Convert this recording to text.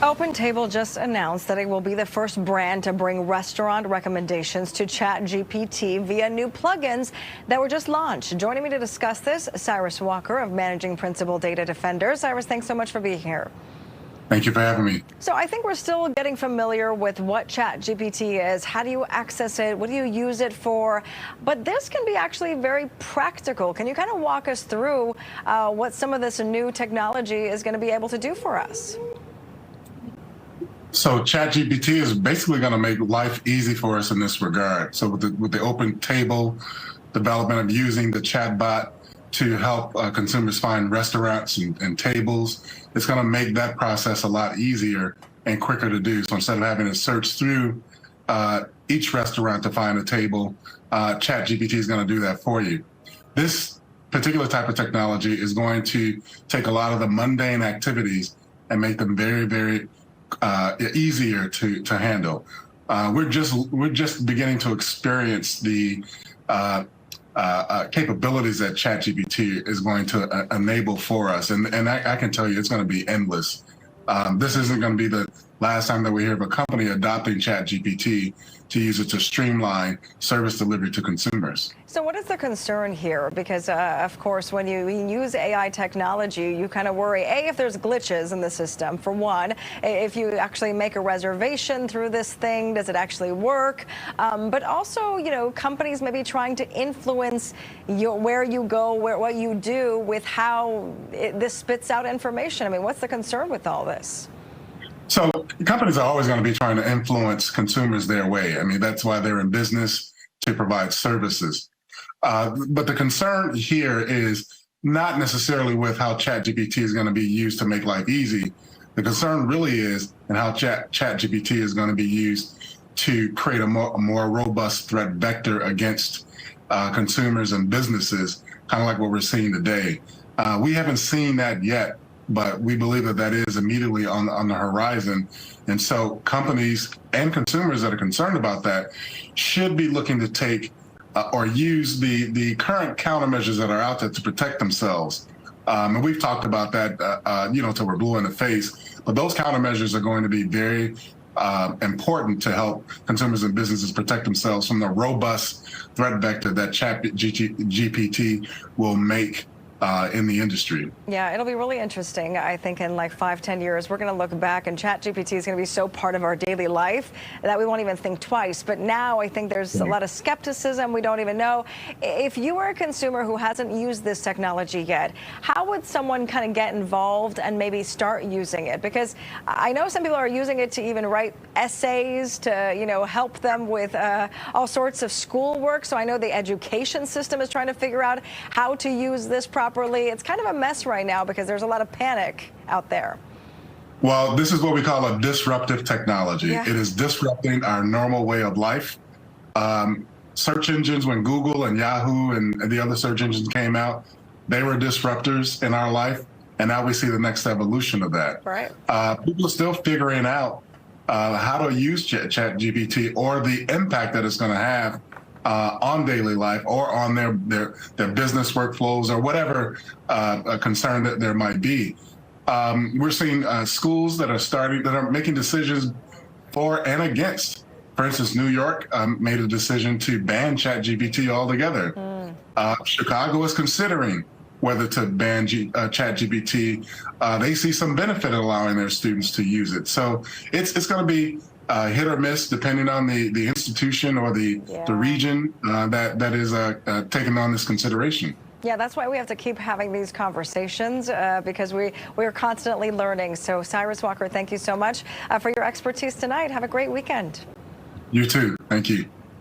OpenTable just announced that it will be the first brand to bring restaurant recommendations to ChatGPT via new plugins that were just launched. Joining me to discuss this, Cyrus Walker of Managing Principal Data Defender. Cyrus, thanks so much for being here. Thank you for having me. So I think we're still getting familiar with what ChatGPT is. How do you access it? What do you use it for? But this can be actually very practical. Can you kind of walk us through what some of this new technology is going to be able to do for us? So ChatGPT is basically going to make life easy for us in this regard. So with the OpenTable development of using the chatbot to help consumers find restaurants and tables, it's going to make that process a lot easier and quicker to do. So instead of having to search through each restaurant to find a table, ChatGPT is going to do that for you. This particular type of technology is going to take a lot of the mundane activities and make them very, very easier to handle. We're just beginning to experience the capabilities that ChatGPT is going to enable for us, and I can tell you it's going to be endless. This isn't going to be the last time that we hear of a company adopting ChatGPT to use it to streamline service delivery to consumers. So what is the concern here? Because, of course, when you use AI technology, you kind of worry, A, if there's glitches in the system, for one. If you actually make a reservation through this thing, does it actually work? But also, you know, companies may be trying to influence where you go, what you do with how this spits out information. I mean, what's the concern with all this? So companies are always going to be trying to influence consumers their way. I mean, that's why they're in business, to provide services. But the concern here is not necessarily with how ChatGPT is going to be used to make life easy. The concern really is in how ChatGPT is going to be used to create a more robust threat vector against consumers and businesses, kind of like what we're seeing today. We haven't seen that yet, but we believe that that is immediately on the horizon. And so companies and consumers that are concerned about that should be looking to take or use the current countermeasures that are out there to protect themselves. And we've talked about that, till we're blue in the face. But those countermeasures are going to be very important to help consumers and businesses protect themselves from the robust threat vector that ChatGPT will make in the industry. Yeah, it'll be really interesting. I think in like 5-10 years, we're going to look back and ChatGPT is going to be so part of our daily life that we won't even think twice. But now I think there's a lot of skepticism. We don't even know. If you are a consumer who hasn't used this technology yet, how would someone kind of get involved and maybe start using it? Because I know some people are using it to even write essays to, help them with all sorts of schoolwork. So I know the education system is trying to figure out how to use this properly. It's kind of a mess right now because there's a lot of panic out there. Well, this is what we call a disruptive technology. Yeah. It is disrupting our normal way of life. Search engines, when Google and Yahoo and the other search engines came out, they were disruptors in our life. And now we see the next evolution of that. Right. People are still figuring out how to use ChatGPT or the impact that it's going to have on daily life or on their business workflows or whatever concern that there might be. We're seeing schools that are making decisions for and against. For instance, New York made a decision to ban ChatGPT altogether. Chicago is considering whether to ban ChatGPT. They see some benefit in allowing their students to use it. So it's going to be hit or miss depending on the institution or the region that is taking on this consideration. Yeah, that's why we have to keep having these conversations because we're constantly learning. So Cyrus Walker, thank you so much for your expertise tonight. Have a great weekend. You too. Thank you.